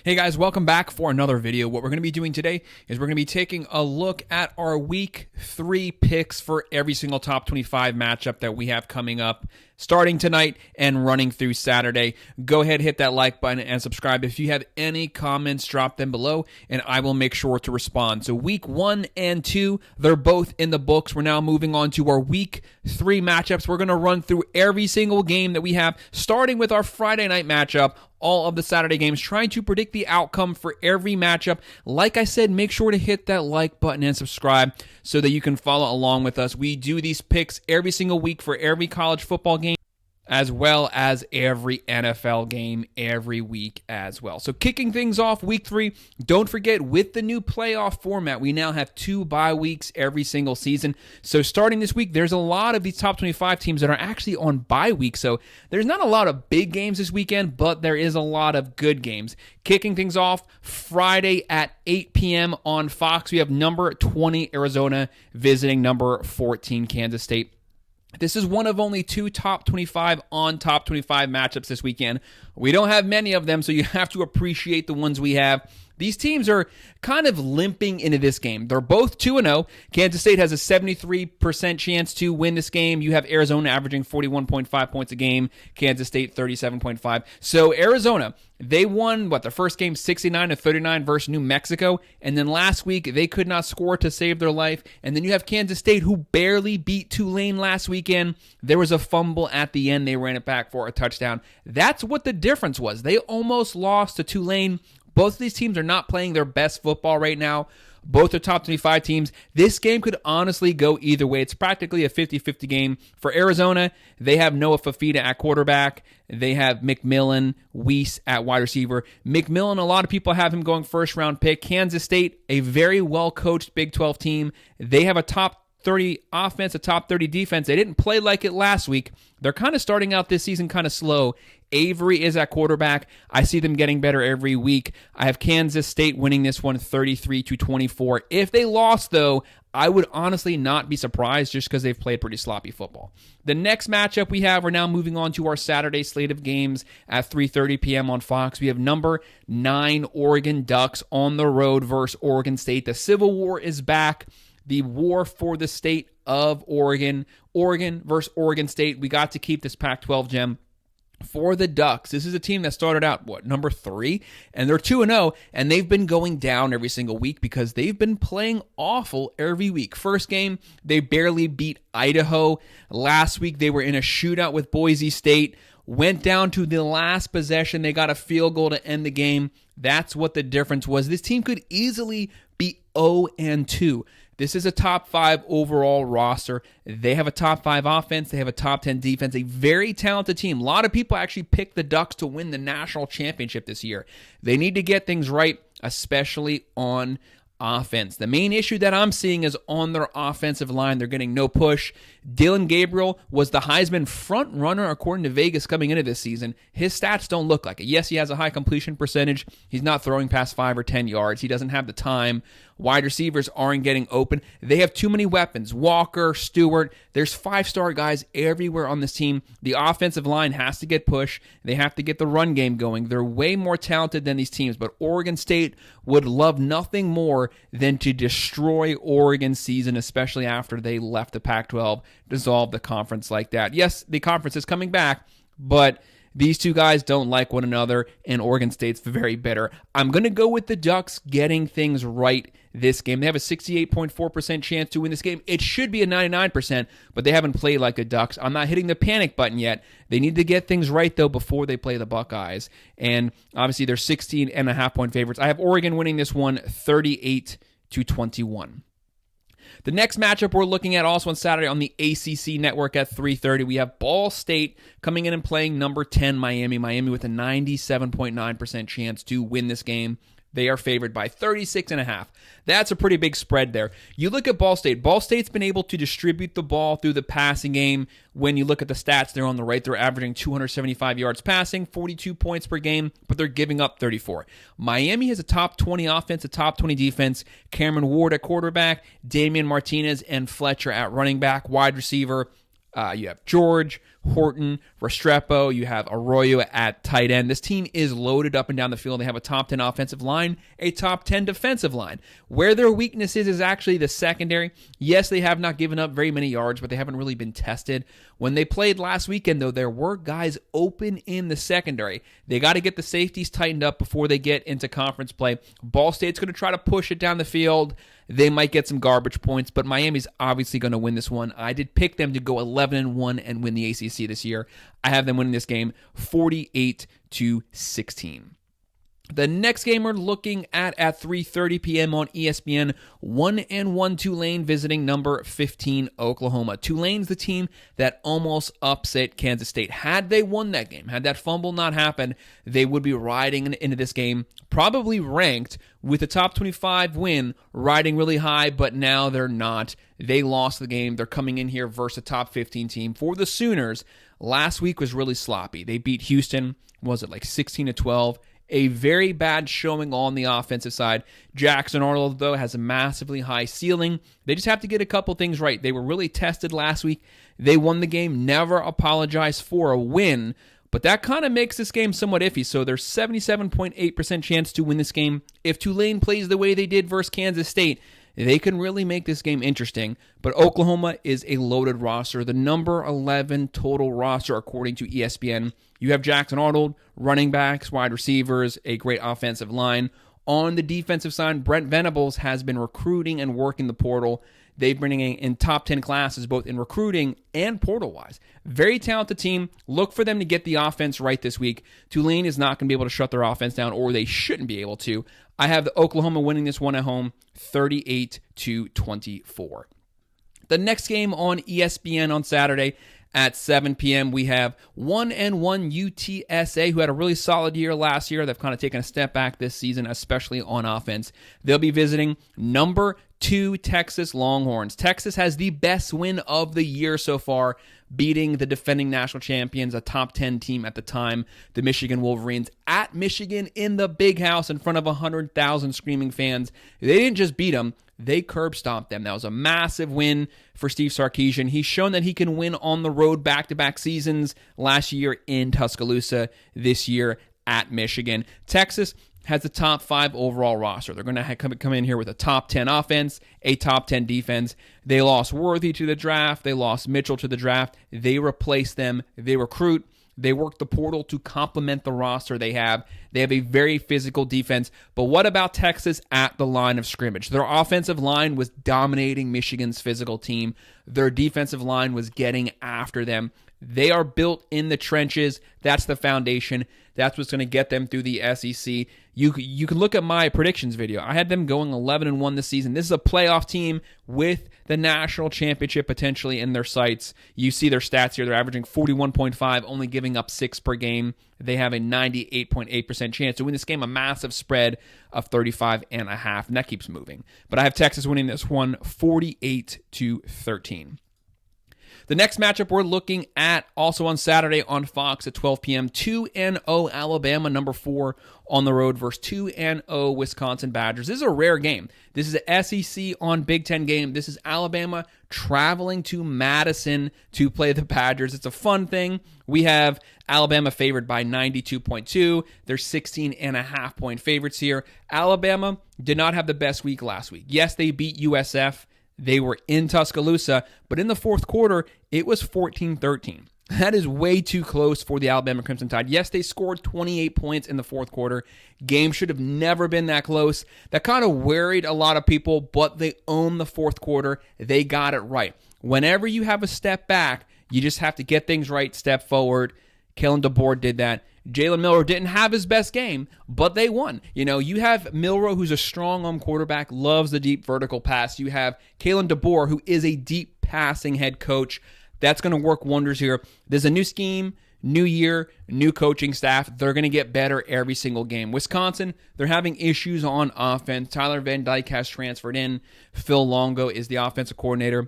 Hey guys, welcome back for another video. What we're going to be doing today is we're going to be taking a look at our Week 3 picks for every single top 25 matchup that we have coming up, starting tonight and running through Saturday. Go ahead, hit that like button and subscribe. If you have any comments, drop them below and I will make sure to respond. So Week 1 and 2, they're both in the books. We're now moving on to our Week 3 matchups. We're going to run through every single game that we have, starting with our Friday night matchup, all of the Saturday games, trying to predict the outcome for every matchup. Like I said, make sure to hit that like button and subscribe so that you can follow along with us. We do these picks every single week for every college football game, as well as every NFL game every week as well. So kicking things off Week 3, don't forget with the new playoff format, we now have 2 bye weeks every single season. So starting this week, there's a lot of these top 25 teams that are actually on bye week. So there's not a lot of big games this weekend, but there is a lot of good games. Kicking things off Friday at 8 p.m. on Fox, we have number 20 Arizona visiting number 14 Kansas State. This is one of only 2 top 25 on top 25 matchups this weekend. We don't have many of them, so you have to appreciate the ones we have. These teams are kind of limping into this game. They're both 2-0. Kansas State has a 73% chance to win this game. You have Arizona averaging 41.5 points a game. Kansas State 37.5. So Arizona, they won, their first game 69-39 versus New Mexico. And then last week, they could not score to save their life. And then you have Kansas State, who barely beat Tulane last weekend. There was a fumble at the end. They ran it back for a touchdown. That's what the difference was. They almost lost to Tulane. Both of these teams are not playing their best football right now. Both are top 25 teams. This game could honestly go either way. It's practically a 50-50 game. For Arizona, they have Noah Fafita at quarterback. They have McMillan, Weiss at wide receiver. McMillan, a lot of people have him going first-round pick. Kansas State, a very well-coached Big 12 team. They have a top 30 offense, a top 30 defense. They didn't play like it last week. They're kind of starting out this season kind of slow. Avery is at quarterback. I see them getting better every week. I have Kansas State winning this one 33-24. If they lost, though, I would honestly not be surprised just because they've played pretty sloppy football. The next matchup we have, we're now moving on to our Saturday slate of games at 3:30 p.m. on Fox. We have number 9 Oregon Ducks on the road versus Oregon State. The Civil War is back. The war for the state of Oregon. Oregon versus Oregon State. We got to keep this Pac-12 gem. For the Ducks, this is a team that started out, number 3? And they're 2-0, and they've been going down every single week because they've been playing awful every week. First game, they barely beat Idaho. Last week, they were in a shootout with Boise State. Went down to the last possession. They got a field goal to end the game. That's what the difference was. This team could easily be 0-2. This is a top 5 overall roster. They have a top 5 offense. They have a top 10 defense. A very talented team. A lot of people actually picked the Ducks to win the national championship this year. They need to get things right, especially on offense. The main issue that I'm seeing is on their offensive line. They're getting no push. Dylan Gabriel was the Heisman front runner according to Vegas coming into this season. His stats don't look like it. Yes, he has a high completion percentage. He's not throwing past 5 or 10 yards. He doesn't have the time. Wide receivers aren't getting open. They have too many weapons. Walker, Stewart. There's 5-star guys everywhere on this team. The offensive line has to get pushed. They have to get the run game going. They're way more talented than these teams, but Oregon State would love nothing more than to destroy Oregon's season, especially after they left the Pac-12, dissolved the conference like that. Yes, the conference is coming back, but these two guys don't like one another, and Oregon State's very bitter. I'm going to go with the Ducks getting things right this game. They have a 68.4% chance to win this game. It should be a 99%, but they haven't played like the Ducks. I'm not hitting the panic button yet. They need to get things right, though, before they play the Buckeyes. And obviously, they're 16.5-point favorites. I have Oregon winning this one 38-21. The next matchup we're looking at also on Saturday on the ACC network at 3:30. We have Ball State coming in and playing number 10 Miami. Miami with a 97.9% chance to win this game. They are favored by 36.5. That's a pretty big spread there. You look at Ball State. Ball State's been able to distribute the ball through the passing game. When you look at the stats, they're on the right. They're averaging 275 yards passing, 42 points per game, but they're giving up 34. Miami has a top 20 offense, a top 20 defense. Cameron Ward at quarterback, Damian Martinez and Fletcher at running back, wide receiver. You have George, Horton, Restrepo. You have Arroyo at tight end. This team is loaded up and down the field. They have a top 10 offensive line, a top 10 defensive line. Where their weakness is actually the secondary. Yes, they have not given up very many yards, but they haven't really been tested. When they played last weekend, though, there were guys open in the secondary. They got to get the safeties tightened up before they get into conference play. Ball State's going to try to push it down the field. They might get some garbage points, but Miami's obviously going to win this one. I did pick them to go 11-1 and win the ACC this year. I have them winning this game 48-16. The next game we're looking at 3:30 p.m. on ESPN, 1-1 Tulane visiting number 15 Oklahoma. Tulane's the team that almost upset Kansas State. Had they won that game, had that fumble not happened, they would be riding into this game, probably ranked with a top 25 win, riding really high, but now they're not. They lost the game. They're coming in here versus a top 15 team. For the Sooners, last week was really sloppy. They beat Houston, was it like 16-12? A very bad showing on the offensive side. Jackson Arnold, though, has a massively high ceiling. They just have to get a couple things right. They were really tested last week. They won the game, never apologized for a win, but that kind of makes this game somewhat iffy. So there's 77.8% chance to win this game. If Tulane plays the way they did versus Kansas State, they can really make this game interesting. But Oklahoma is a loaded roster, the number 11 total roster according to ESPN. You have Jackson Arnold, running backs, wide receivers, a great offensive line. On the defensive side, Brent Venables has been recruiting and working the portal. They've been in top 10 classes, both in recruiting and portal-wise. Very talented team. Look for them to get the offense right this week. Tulane is not going to be able to shut their offense down, or they shouldn't be able to. I have the Oklahoma winning this one at home, 38-24. The next game on ESPN on Saturday at 7 p.m., we have 1-1 UTSA, who had a really solid year last year. They've kind of taken a step back this season, especially on offense. They'll be visiting number 2 Texas Longhorns. Texas has the best win of the year so far, beating the defending national champions, a top 10 team at the time, the Michigan Wolverines, at Michigan in the big house in front of 100,000 screaming fans. They didn't just beat them, they curb stomped them. That was a massive win for Steve Sarkisian. He's shown that he can win on the road back-to-back seasons, last year in Tuscaloosa, this year at Michigan. Texas has the top 5 overall roster. They're going to come in here with a top 10 offense, a top 10 defense. They lost Worthy to the draft. They lost Mitchell to the draft. They replaced them. They recruit. They work the portal to complement the roster they have. They have a very physical defense. But what about Texas at the line of scrimmage? Their offensive line was dominating Michigan's physical team. Their defensive line was getting after them. They are built in the trenches. That's the foundation. That's what's going to get them through the SEC. You can look at my predictions video. I had them going 11-1 this season. This is a playoff team with the national championship potentially in their sights. You see their stats here. They're averaging 41.5, only giving up 6 per game. They have a 98.8% chance to win this game, a massive spread of 35.5, and that keeps moving. But I have Texas winning this one 48-13. The next matchup we're looking at also on Saturday on Fox at 12 p.m. 2-0 Alabama, number 4 on the road versus 2-0 Wisconsin Badgers. This is a rare game. This is an SEC on Big Ten game. This is Alabama traveling to Madison to play the Badgers. It's a fun thing. We have Alabama favored by 92.2. They're 16.5-point favorites here. Alabama did not have the best week last week. Yes, they beat USF. They were in Tuscaloosa, but in the fourth quarter, it was 14-13. That is way too close for the Alabama Crimson Tide. Yes, they scored 28 points in the fourth quarter. Game should have never been that close. That kind of worried a lot of people, but they owned the fourth quarter. They got it right. Whenever you have a step back, you just have to get things right, step forward. Kalen DeBoer did that. Jalen Milroe didn't have his best game, but they won. You know, you have Milroe, who's a strong quarterback, loves the deep vertical pass. You have Kalen DeBoer, who is a deep passing head coach. That's going to work wonders here. There's a new scheme, new year, new coaching staff. They're going to get better every single game. Wisconsin, they're having issues on offense. Tyler Van Dyke has transferred in. Phil Longo is the offensive coordinator.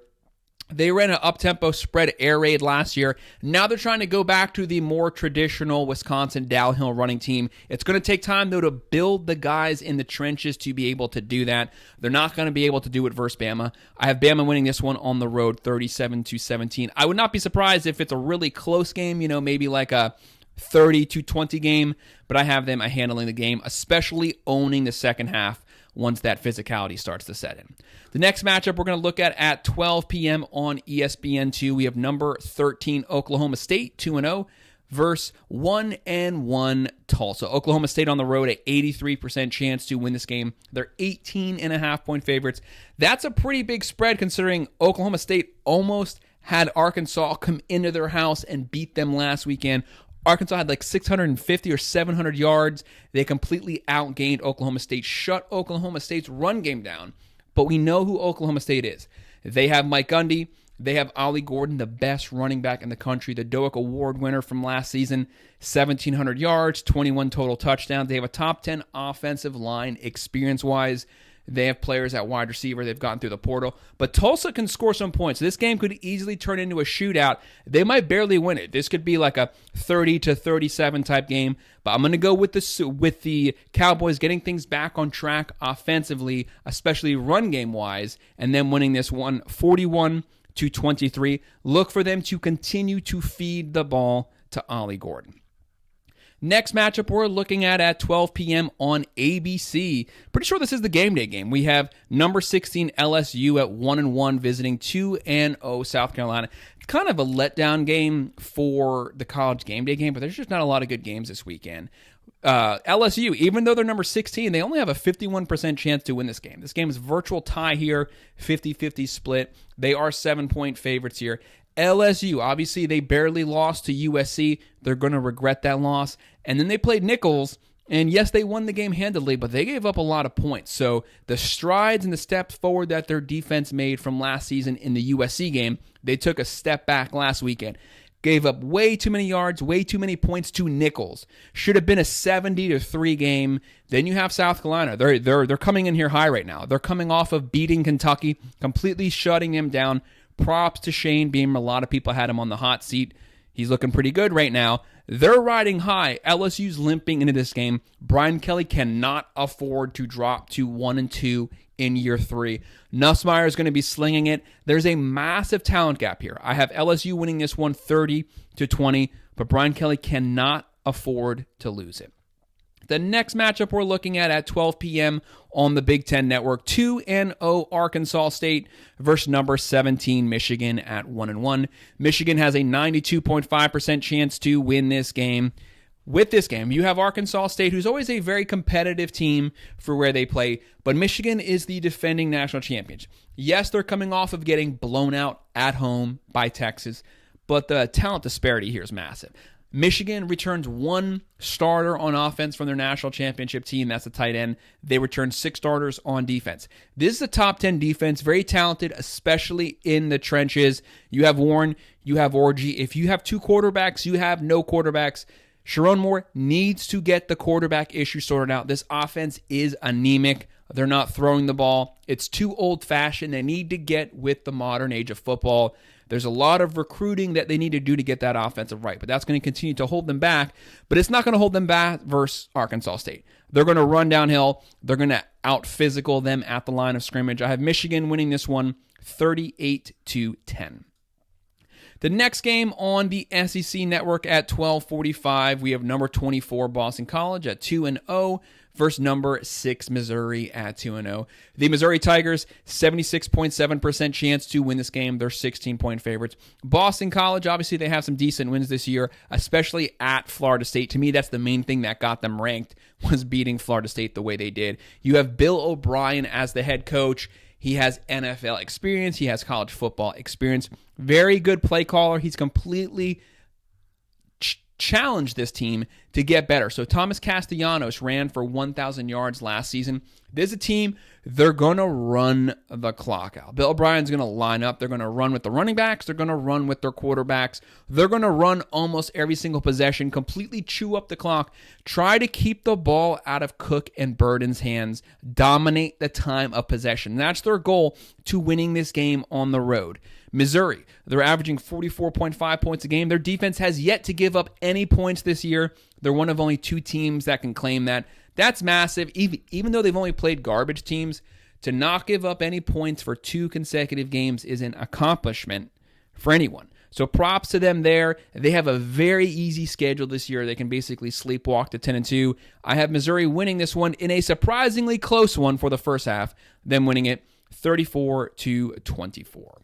They ran an up-tempo spread air raid last year. Now they're trying to go back to the more traditional Wisconsin downhill running team. It's going to take time, though, to build the guys in the trenches to be able to do that. They're not going to be able to do it versus Bama. I have Bama winning this one on the road 37-17. I would not be surprised if it's a really close game, maybe like a 30-20 game, but I have them handling the game, especially owning the second half once that physicality starts to set in. The next matchup we're going to look at 12 p.m. on ESPN2. We have number 13 Oklahoma State, 2-0, versus 1-1 Tulsa. Oklahoma State on the road at 83% chance to win this game. They're 18.5-point favorites. That's a pretty big spread considering Oklahoma State almost had Arkansas come into their house and beat them last weekend. Arkansas had like 650 or 700 yards. They completely outgained Oklahoma State, shut Oklahoma State's run game down. But we know who Oklahoma State is. They have Mike Gundy. They have Ollie Gordon, the best running back in the country, the Doak Award winner from last season, 1,700 yards, 21 total touchdowns. They have a top 10 offensive line experience-wise. They have players at wide receiver. They've gotten through the portal. But Tulsa can score some points. This game could easily turn into a shootout. They might barely win it. This could be like a 30-37 type game. But I'm going to go with the Cowboys getting things back on track offensively, especially run game-wise, and then winning this one 41-23. Look for them to continue to feed the ball to Ollie Gordon. Next matchup we're looking at 12 p.m. on ABC. Pretty sure this is the game day game. We have number 16 LSU at 1-1 visiting 2-0 South Carolina. It's kind of a letdown game for the college game day game, but there's just not a lot of good games this weekend. LSU, even though they're number 16, they only have a 51% chance to win this game. This game is virtual tie here, 50-50 split. They are 7-point favorites here. LSU, obviously, they barely lost to USC. They're going to regret that loss. And then they played Nichols, and yes, they won the game handily, but they gave up a lot of points. So the strides and the steps forward that their defense made from last season in the USC game, they took a step back last weekend. Gave up way too many yards, way too many points to Nichols. Should have been a 70-3 game. Then you have South Carolina. They're coming in here high right now. They're coming off of beating Kentucky, completely shutting him down. Props to Shane Beamer. A lot of people had him on the hot seat. He's looking pretty good right now. They're riding high. LSU's limping into this game. Brian Kelly cannot afford to drop to 1-2 in year 3. Nussmeier is going to be slinging it. There's a massive talent gap here. I have LSU winning this one 30-20, but Brian Kelly cannot afford to lose it. The next matchup we're looking at 12 p.m. on the Big Ten Network, 2-0 Arkansas State versus number 17 Michigan at 1-1. Michigan has a 92.5% chance to win this game. With this game, you have Arkansas State, who's always a very competitive team for where they play, but Michigan is the defending national champions. Yes, they're coming off of getting blown out at home by Texas, but the talent disparity here is massive. Michigan returns one starter on offense from their national championship team. That's the tight end. They return 6 starters on defense. This is a top 10 defense, very talented, especially in the trenches. You have Warren, you have Orji. If you have 2 quarterbacks, you have no quarterbacks. Sharon Moore needs to get the quarterback issue sorted out. This offense is anemic. They're not throwing the ball. It's too old-fashioned. They need to get with the modern age of football. There's a lot of recruiting that they need to do to get that offensive right, but that's going to continue to hold them back. But it's not going to hold them back versus Arkansas State. They're going to run downhill. They're going to out-physical them at the line of scrimmage. I have Michigan winning this one 38-10. The next game on the SEC Network at 12:45, we have number 24 Boston College at 2-0 versus number 6 Missouri at 2-0. The Missouri Tigers, 76.7% chance to win this game. They're 16-point favorites. Boston College, obviously they have some decent wins this year, especially at Florida State. To me, that's the main thing that got them ranked, was beating Florida State the way they did. You have Bill O'Brien as the head coach. He has NFL experience. He has college football experience. Very good play caller. He's completely challenged this team to get better. So Thomas Castellanos ran for 1,000 yards last season. This is a team, they're going to run the clock out. Bill O'Brien's going to line up. They're going to run with the running backs. They're going to run with their quarterbacks. They're going to run almost every single possession, completely chew up the clock, try to keep the ball out of Cook and Burden's hands, dominate the time of possession. That's their goal to winning this game on the road. Missouri, they're averaging 44.5 points a game. Their defense has yet to give up any points this year. They're one of only 2 teams that can claim that. That's massive. Even though they've only played garbage teams, to not give up any points for 2 consecutive games is an accomplishment for anyone. So props to them there. They have a very easy schedule this year. They can basically sleepwalk to 10-2. I have Missouri winning this one in a surprisingly close one for the first half, them winning it 34-24.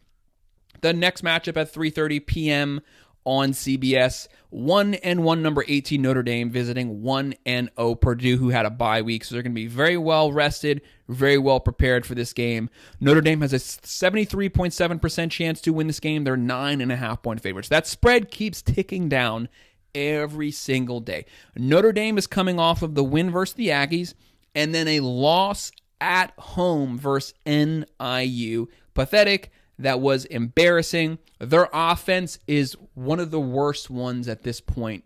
The next matchup at 3:30 p.m. on CBS, 1-1 number 18 Notre Dame visiting 1-0 Purdue, who had a bye week. So they're going to be very well rested, very well prepared for this game. Notre Dame has a 73.7% chance to win this game. They're 9.5-point favorites. That spread keeps ticking down every single day. Notre Dame is coming off of the win versus the Aggies and then a loss at home versus NIU. Pathetic. That was embarrassing. Their offense is one of the worst ones at this point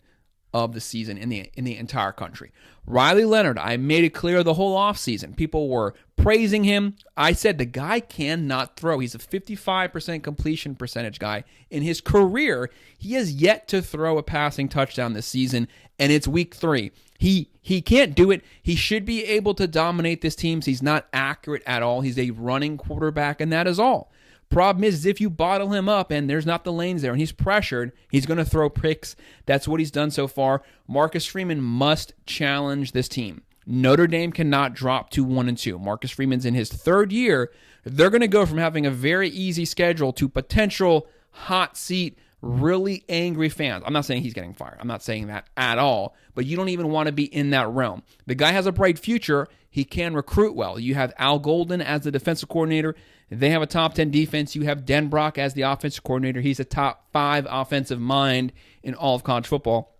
of the season in the entire country. Riley Leonard, I made it clear the whole offseason. People were praising him. I said the guy cannot throw. He's a 55% completion percentage guy. In his career, he has yet to throw a passing touchdown this season, and it's week 3. He can't do it. He should be able to dominate this team. He's not accurate at all. He's a running quarterback, and that is all. Problem is if you bottle him up and there's not the lanes there and he's pressured, he's going to throw picks. That's what he's done so far. Marcus Freeman must challenge this team. Notre Dame cannot drop to 1-2. Marcus Freeman's in his 3rd year. They're going to go from having a very easy schedule to potential hot seat, really angry fans. I'm not saying he's getting fired. I'm not saying that at all, but you don't even want to be in that realm. The guy has a bright future. He can recruit well. You have Al Golden as the defensive coordinator. They have a top 10 defense. You have Denbrock as the offensive coordinator. He's a top 5 offensive mind in all of college football.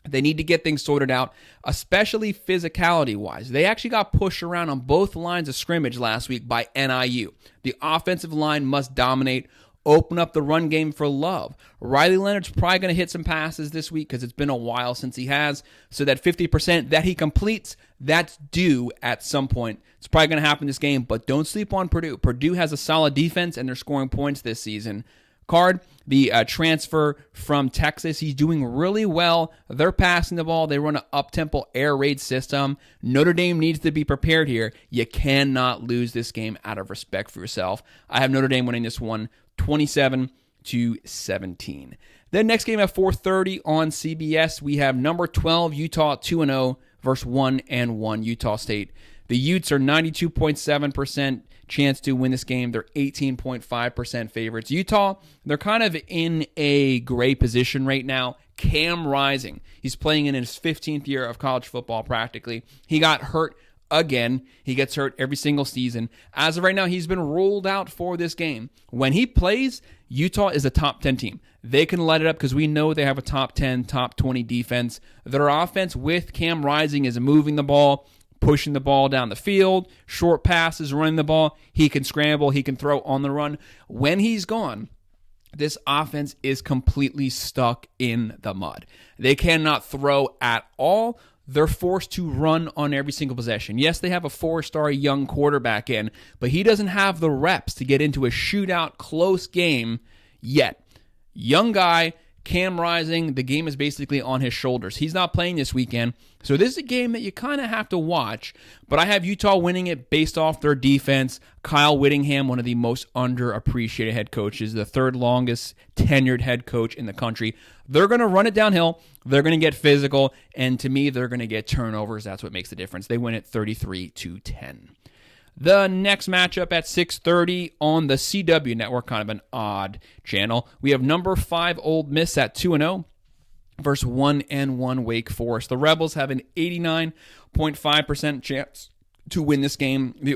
They need to get things sorted out, especially physicality-wise. They actually got pushed around on both lines of scrimmage last week by NIU. The offensive line must dominate, open up the run game for Love. Riley Leonard's probably going to hit some passes this week because it's been a while since he has. So that 50% that he completes, that's due at some point. It's probably going to happen this game, but don't sleep on Purdue. Purdue has a solid defense, and they're scoring points this season. Card, the transfer from Texas, he's doing really well. They're passing the ball. They run an up-tempo air raid system. Notre Dame needs to be prepared here. You cannot lose this game out of respect for yourself. I have Notre Dame winning this one 27-17. Then next game at 4:30 on CBS, we have number 12 Utah 2-0 versus 1-1 Utah State. The Utes are 92.7% chance to win this game. They're 18.5% favorites. Utah, they're kind of in a gray position right now. Cam Rising, he's playing in his 15th year of college football practically. He got hurt again. He gets hurt every single season. As of right now, he's been ruled out for this game. When he plays, Utah is a top 10 team. They can light it up because we know they have a top 10, top 20 defense. Their offense with Cam Rising is moving the ball, pushing the ball down the field, short passes, running the ball. He can scramble. He can throw on the run. When he's gone, this offense is completely stuck in the mud. They cannot throw at all. They're forced to run on every single possession. Yes, they have a 4-star young quarterback in, but he doesn't have the reps to get into a shootout close game yet. Young guy, Cam Rising, the game is basically on his shoulders. He's not playing this weekend, so this is a game that you kind of have to watch, but I have Utah winning it based off their defense. Kyle Whittingham, one of the most underappreciated head coaches, the 3rd longest tenured head coach in the country. They're going to run it downhill. They're going to get physical, and to me, they're going to get turnovers. That's what makes the difference. They win it 33-10. The next matchup at 6:30 on the CW network, kind of an odd channel. We have number 5 Ole Miss at 2-0 versus 1-1 Wake Forest. The Rebels have an 89.5% chance to win this game. The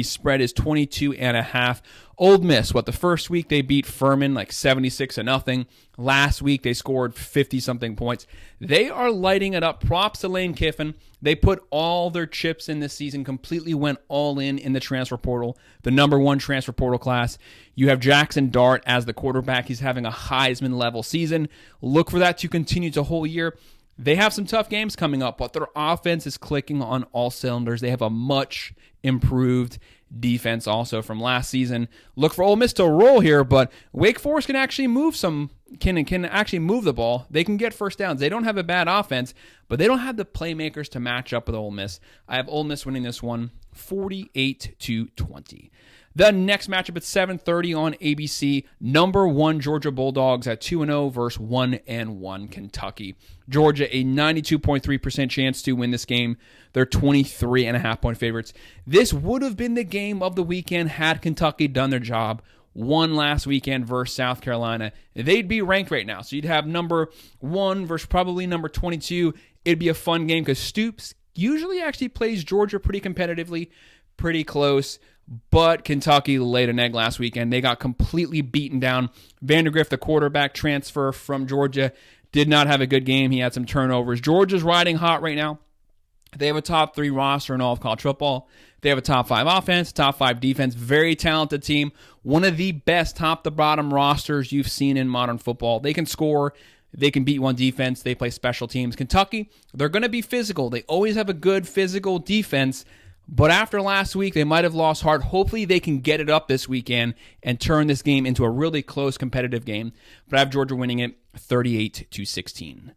spread is 22.5. Ole Miss, the first week they beat Furman like 76-0. Last week they scored 50-something points. They are lighting it up. Props to Lane Kiffin. They put all their chips in this season, completely went all in the transfer portal, the number one transfer portal class. You have Jackson Dart as the quarterback. He's having a Heisman-level season. Look for that to continue the whole year. They have some tough games coming up, but their offense is clicking on all cylinders. They have a much improved defense also from last season. Look for Ole Miss to roll here, but Wake Forest can actually can actually move the ball. They can get first downs. They don't have a bad offense, but they don't have the playmakers to match up with Ole Miss. I have Ole Miss winning this one 48-20. The next matchup at 7:30 on ABC, number 1 Georgia Bulldogs at 2-0 versus 1-1 Kentucky. Georgia, a 92.3% chance to win this game. They're 23.5-point favorites. This would have been the game of the weekend had Kentucky done their job. Won last weekend versus South Carolina. They'd be ranked right now. So you'd have number 1 versus probably number 22. It'd be a fun game because Stoops usually actually plays Georgia pretty competitively, pretty close. But Kentucky laid an egg last weekend. They got completely beaten down. Vandergrift, the quarterback transfer from Georgia, did not have a good game. He had some turnovers. Georgia's riding hot right now. They have a top 3 roster in all of college football. They have a top 5 offense, top 5 defense. Very talented team. One of the best top-to-bottom rosters you've seen in modern football. They can score. They can beat one defense. They play special teams. Kentucky, they're going to be physical. They always have a good physical defense. But after last week, they might have lost heart. Hopefully, they can get it up this weekend and turn this game into a really close, competitive game. But I have Georgia winning it 38-16.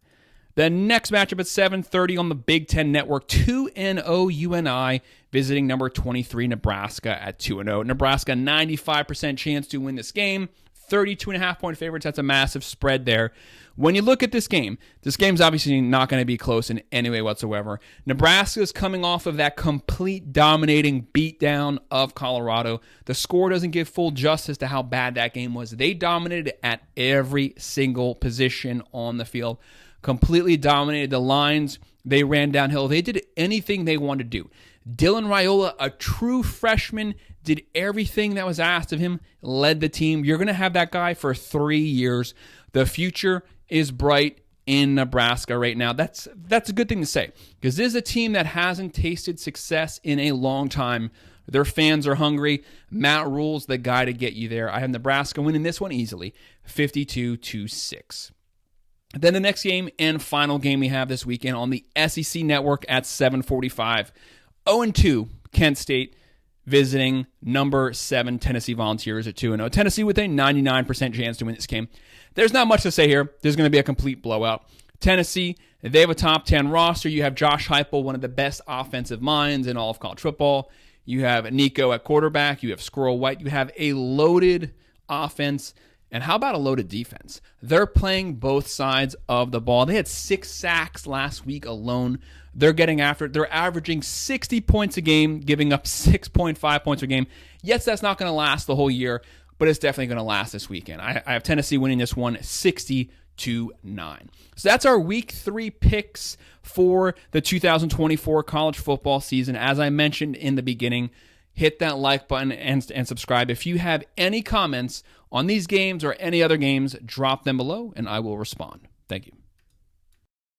The next matchup at 7:30 on the Big Ten Network, 2-0 UNI visiting number 23 Nebraska at 2-0. Nebraska, 95% chance to win this game. 32.5-point favorites. That's a massive spread there. When you look at this game's obviously not going to be close in any way whatsoever. Nebraska is coming off of that complete dominating beatdown of Colorado. The score doesn't give full justice to how bad that game was. They dominated at every single position on the field. Completely dominated the lines. They ran downhill. They did anything they wanted to do. Dylan Raiola, a true freshman, did everything that was asked of him, led the team. You're going to have that guy for 3 years. The future is bright in Nebraska right now. That's a good thing to say because this is a team that hasn't tasted success in a long time. Their fans are hungry. Matt Rule's the guy to get you there. I have Nebraska winning this one easily, 52-6. Then the next game and final game we have this weekend on the SEC Network at 7:45. 0-2 Kent State visiting number 7 Tennessee Volunteers at 2-0. Tennessee with a 99% chance to win this game. There's not much to say here. There's going to be a complete blowout. Tennessee, they have a top 10 roster. You have Josh Heupel, one of the best offensive minds in all of college football. You have Nico at quarterback. You have Squirrel White. You have a loaded offense. And how about a loaded defense? They're playing both sides of the ball. They had 6 sacks last week alone. They're getting after it. They're averaging 60 points a game, giving up 6.5 points a game. Yes, that's not going to last the whole year, but it's definitely going to last this weekend. I have Tennessee winning this one 60-9. So that's our Week 3 picks for the 2024 college football season. As I mentioned in the beginning, hit that like button and subscribe. If you have any comments on these games or any other games, drop them below and I will respond. Thank you.